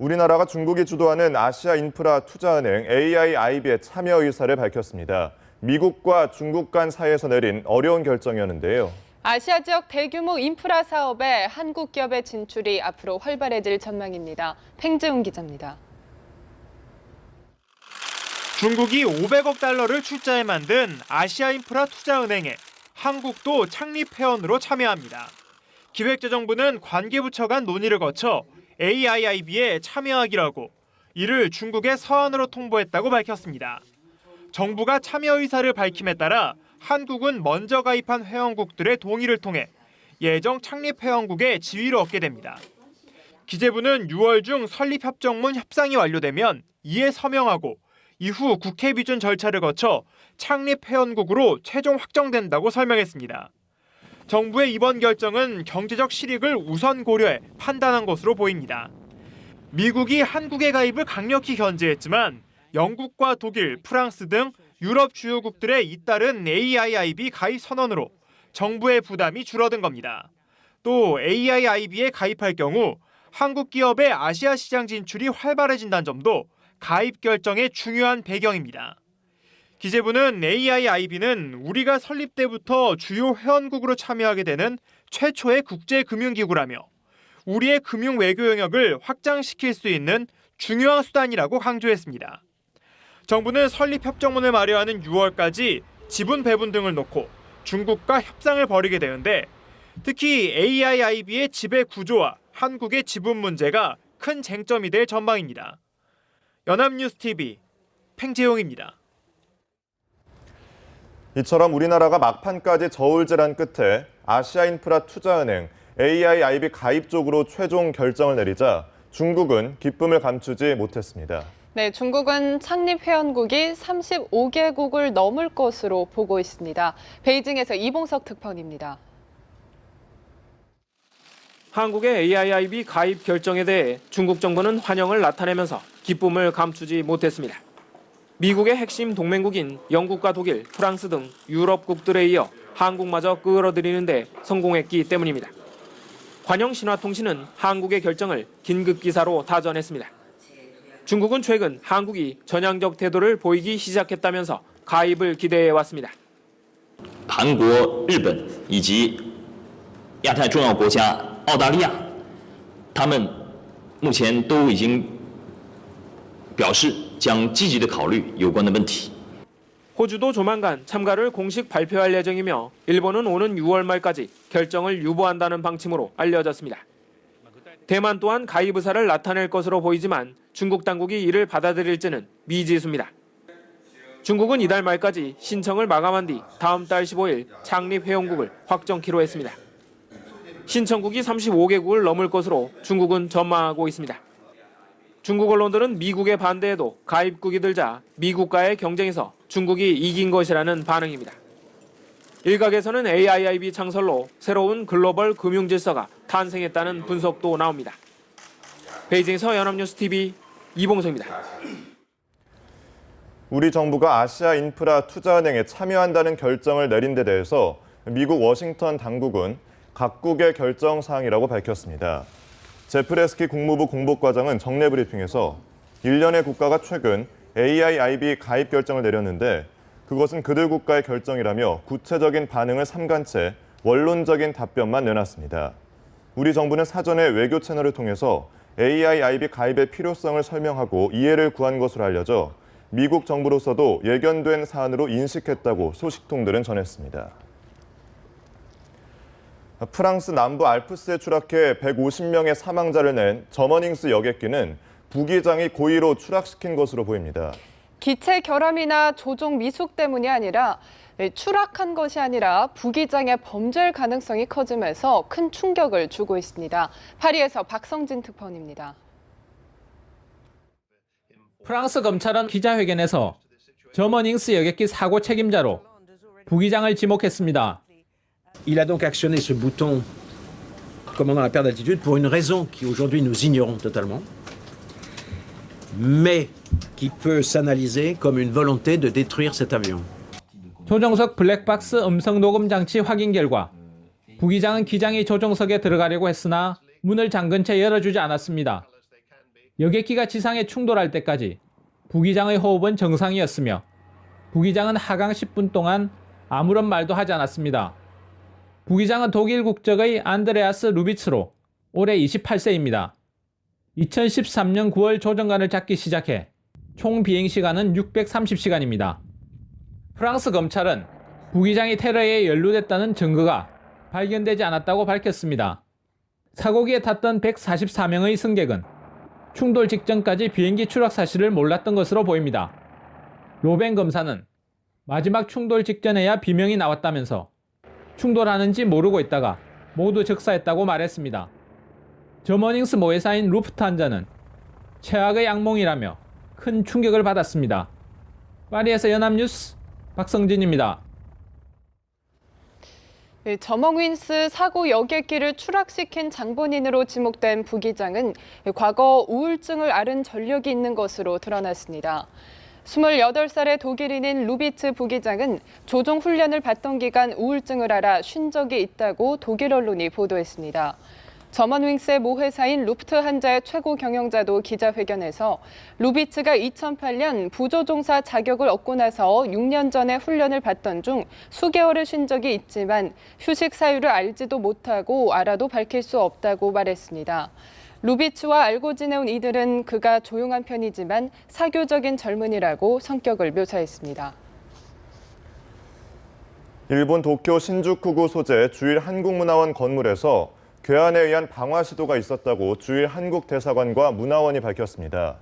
우리나라가 중국이 주도하는 아시아 인프라 투자은행 AIIB의 참여 의사를 밝혔습니다. 미국과 중국 간 사이에서 내린 어려운 결정이었는데요. 아시아 지역 대규모 인프라 사업에 한국 기업의 진출이 앞으로 활발해질 전망입니다. 팽재웅 기자입니다. 중국이 500억 달러를 출자해 만든 아시아 인프라 투자은행에 한국도 창립 회원으로 참여합니다. 기획재정부는 관계부처 간 논의를 거쳐 AIIB에 참여하기로 하고 이를 중국의 서한으로 통보했다고 밝혔습니다. 정부가 참여 의사를 밝힘에 따라 한국은 먼저 가입한 회원국들의 동의를 통해 예정 창립 회원국의 지위를 얻게 됩니다. 기재부는 6월 중 설립협정문 협상이 완료되면 이에 서명하고 이후 국회 비준 절차를 거쳐 창립 회원국으로 최종 확정된다고 설명했습니다. 정부의 이번 결정은 경제적 실익을 우선 고려해 판단한 것으로 보입니다. 미국이 한국의 가입을 강력히 견제했지만 영국과 독일, 프랑스 등 유럽 주요국들의 잇따른 AIIB 가입 선언으로 정부의 부담이 줄어든 겁니다. 또 AIIB에 가입할 경우 한국 기업의 아시아 시장 진출이 활발해진다는 점도 가입 결정의 중요한 배경입니다. 기재부는 AIIB는 우리가 설립 때부터 주요 회원국으로 참여하게 되는 최초의 국제금융기구라며 우리의 금융 외교 영역을 확장시킬 수 있는 중요한 수단이라고 강조했습니다. 정부는 설립 협정문을 마련하는 6월까지 지분 배분 등을 놓고 중국과 협상을 벌이게 되는데 특히 AIIB의 지배 구조와 한국의 지분 문제가 큰 쟁점이 될 전망입니다. 연합뉴스TV 팽재용입니다. 이처럼 우리나라가 막판까지 저울질한 끝에 아시아인프라 투자은행 AIIB 가입 쪽으로 최종 결정을 내리자 중국은 기쁨을 감추지 못했습니다. 네, 중국은 창립 회원국이 35개국을 넘을 것으로 보고 있습니다. 베이징에서 이봉석 특파원입니다. 한국의 AIIB 가입 결정에 대해 중국 정부는 환영을 나타내면서 기쁨을 감추지 못했습니다. 미국의 핵심 동맹국인 영국과 독일, 프랑스 등 유럽국들에 이어 한국마저 끌어들이는 데 성공했기 때문입니다. 관영신화통신은 한국의 결정을 긴급 기사로 다전했습니다. 중국은 최근 한국이 전향적 태도를 보이기 시작했다면서 가입을 기대해 왔습니다. 韩国、日本以及亚太重要国家澳大利亚，他们目前都已经表示将积极的考虑有关的问题。 호주도 조만간 참가를 공식 발표할 예정이며 일본은 오는 6월 말까지 결정을 유보한다는 방침으로 알려졌습니다. 대만 또한 가입 의사를 나타낼 것으로 보이지만 중국 당국이 이를 받아들일지는 미지수입니다. 중국은 이달 말까지 신청을 마감한 뒤 다음 달 15일 창립 회원국을 확정키로 했습니다. 신청국이 35개국을 넘을 것으로 중국은 전망하고 있습니다. 중국 언론들은 미국의 반대에도 가입국이 들자 미국과의 경쟁에서 중국이 이긴 것이라는 반응입니다. 일각에서는 AIIB 창설로 새로운 글로벌 금융 질서가 탄생했다는 분석도 나옵니다. 베이징에서 연합뉴스TV 이봉석입니다. 우리 정부가 아시아 인프라 투자은행에 참여한다는 결정을 내린 데 대해서 미국 워싱턴 당국은 각국의 결정 사항이라고 밝혔습니다. 제프레스키 국무부 공보과장은 정례 브리핑에서 일련의 국가가 최근 AIIB 가입 결정을 내렸는데 그것은 그들 국가의 결정이라며 구체적인 반응을 삼간 채 원론적인 답변만 내놨습니다. 우리 정부는 사전에 외교 채널을 통해서 AIIB 가입의 필요성을 설명하고 이해를 구한 것으로 알려져 미국 정부로서도 예견된 사안으로 인식했다고 소식통들은 전했습니다. 프랑스 남부 알프스에 추락해 150명의 사망자를 낸 저머닝스 여객기는 부기장이 고의로 추락시킨 것으로 보입니다. 기체 결함이나 조종 미숙 때문이 아니라 추락한 것이 아니라 부기장의 범죄 가능성이 커지면서 큰 충격을 주고 있습니다. 파리에서 박성진 특파원입니다. 프랑스 검찰은 기자회견에서 저머닝스 여객기 사고 책임자로 부기장을 지목했습니다. Il a donc actionné ce bouton commandant la perte d'altitude pour une raison qui aujourd'hui nous ignorons totalement, mais qui peut s'analyser comme une volonté de détruire cet avion. 조종석 블랙박스 음성 녹음 장치 확인 결과 부기장은 기장이 조종석에 들어가려고 했으나 문을 잠근 채 열어주지 않았습니다. 여객기가 지상에 충돌할 때까지 부기장의 호흡은 정상이었으며 부기장은 하강 10분 동안 아무런 말도 하지 않았습니다. 부기장은 독일 국적의 안드레아스 루비츠로 올해 28세입니다. 2013년 9월 조정관을 잡기 시작해 총 비행시간은 630시간입니다. 프랑스 검찰은 부기장이 테러에 연루됐다는 증거가 발견되지 않았다고 밝혔습니다. 사고기에 탔던 144명의 승객은 충돌 직전까지 비행기 추락 사실을 몰랐던 것으로 보입니다. 로벤 검사는 마지막 충돌 직전에야 비명이 나왔다면서 충돌하는지 모르고 있다가 모두 즉사했다고 말했습니다. 저머닝스 모회사인 루프트한자는 최악의 악몽이라며 큰 충격을 받았습니다. 파리에서 연합뉴스 박성진입니다. 저멍윈스 사고 여객기를 추락시킨 장본인으로 지목된 부기장은 과거 우울증을 앓은 전력이 있는 것으로 드러났습니다. 28살의 독일인인 루비츠 부기장은 조종 훈련을 받던 기간 우울증을 앓아 쉰 적이 있다고 독일 언론이 보도했습니다. 저먼윙스의 모회사인 루프트한자의 최고 경영자도 기자회견에서 루비츠가 2008년 부조종사 자격을 얻고 나서 6년 전에 훈련을 받던 중 수개월을 쉰 적이 있지만 휴식 사유를 알지도 못하고 알아도 밝힐 수 없다고 말했습니다. 루비츠와 알고 지내온 이들은 그가 조용한 편이지만 사교적인 젊은이라고 성격을 묘사했습니다. 일본 도쿄 신주쿠구 소재 주일 한국문화원 건물에서 괴한에 의한 방화 시도가 있었다고 주일 한국대사관과 문화원이 밝혔습니다.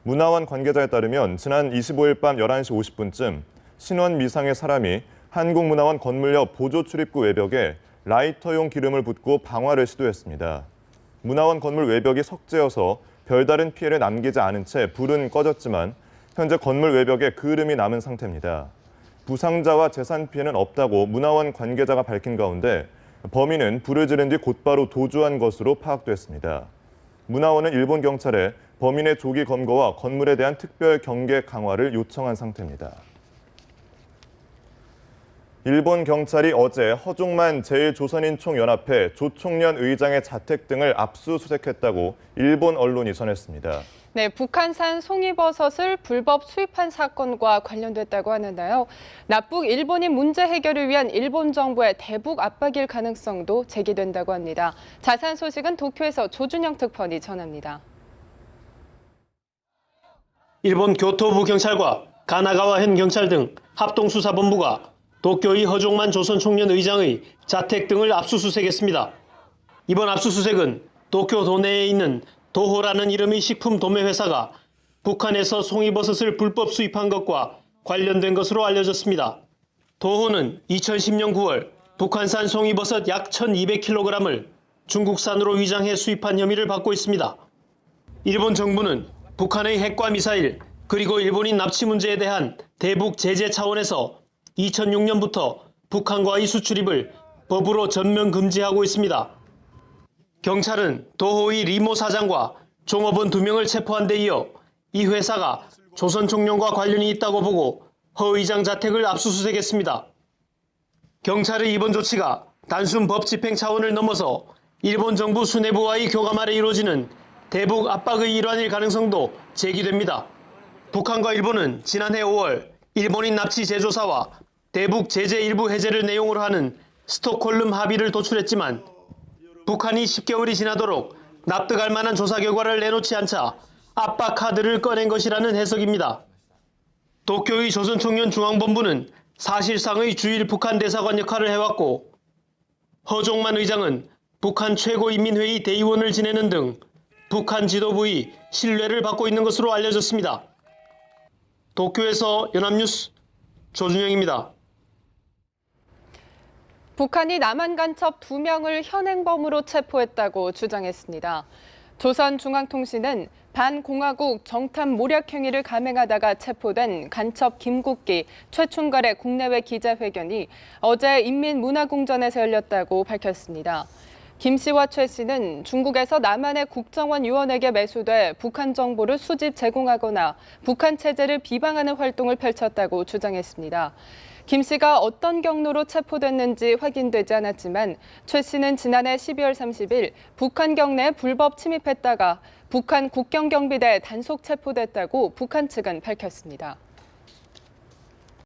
문화원 관계자에 따르면 지난 25일 밤 11시 50분쯤 신원 미상의 사람이 한국문화원 건물 옆 보조 출입구 외벽에 라이터용 기름을 붓고 방화를 시도했습니다. 문화원 건물 외벽이 석재여서 별다른 피해를 남기지 않은 채 불은 꺼졌지만 현재 건물 외벽에 그을음이 남은 상태입니다. 부상자와 재산 피해는 없다고 문화원 관계자가 밝힌 가운데 범인은 불을 지른 뒤 곧바로 도주한 것으로 파악됐습니다. 문화원은 일본 경찰에 범인의 조기 검거와 건물에 대한 특별 경계 강화를 요청한 상태입니다. 일본 경찰이 어제 허종만 제1조선인총연합회 조총련 의장의 자택 등을 압수수색했다고 일본 언론이 전했습니다. 네, 북한산 송이버섯을 불법 수입한 사건과 관련됐다고 하는데요. 납북 일본인 문제 해결을 위한 일본 정부의 대북 압박일 가능성도 제기된다고 합니다. 자세한 소식은 도쿄에서 조준영 특파원이 전합니다. 일본 교토부 경찰과 가나가와현 경찰 등 합동수사본부가 도쿄의 허종만 조선총련 의장의 자택 등을 압수수색했습니다. 이번 압수수색은 도쿄 도내에 있는 도호라는 이름의 식품 도매 회사가 북한에서 송이버섯을 불법 수입한 것과 관련된 것으로 알려졌습니다. 도호는 2010년 9월 북한산 송이버섯 약 1,200kg을 중국산으로 위장해 수입한 혐의를 받고 있습니다. 일본 정부는 북한의 핵과 미사일 그리고 일본인 납치 문제에 대한 대북 제재 차원에서 2006년부터 북한과의 수출입을 법으로 전면 금지하고 있습니다. 경찰은 도호의 리모 사장과 종업원 2명을 체포한 데 이어 이 회사가 조선총련과 관련이 있다고 보고 허 의장 자택을 압수수색했습니다. 경찰의 이번 조치가 단순 법 집행 차원을 넘어서 일본 정부 수뇌부와의 교감 아래 이루어지는 대북 압박의 일환일 가능성도 제기됩니다. 북한과 일본은 지난해 5월 일본인 납치 제조사와 대북 제재 일부 해제를 내용으로 하는 스톡홀름 합의를 도출했지만 북한이 10개월이 지나도록 납득할 만한 조사 결과를 내놓지 않자 압박 카드를 꺼낸 것이라는 해석입니다. 도쿄의 조선총련 중앙본부는 사실상의 주일 북한 대사관 역할을 해왔고 허종만 의장은 북한 최고인민회의 대의원을 지내는 등 북한 지도부의 신뢰를 받고 있는 것으로 알려졌습니다. 도쿄에서 연합뉴스 조준영입니다. 북한이 남한 간첩 2명을 현행범으로 체포했다고 주장했습니다. 조선중앙통신은 반공화국 정탐 모략 행위를 감행하다가 체포된 간첩 김국기, 최충걸의 국내외 기자회견이 어제 인민문화궁전에서 열렸다고 밝혔습니다. 김 씨와 최 씨는 중국에서 남한의 국정원 요원에게 매수돼 북한 정보를 수집 제공하거나 북한 체제를 비방하는 활동을 펼쳤다고 주장했습니다. 김 씨가 어떤 경로로 체포됐는지 확인되지 않았지만 최 씨는 지난해 12월 30일 북한 경내에 불법 침입했다가 북한 국경경비대에 단속 체포됐다고 북한 측은 밝혔습니다.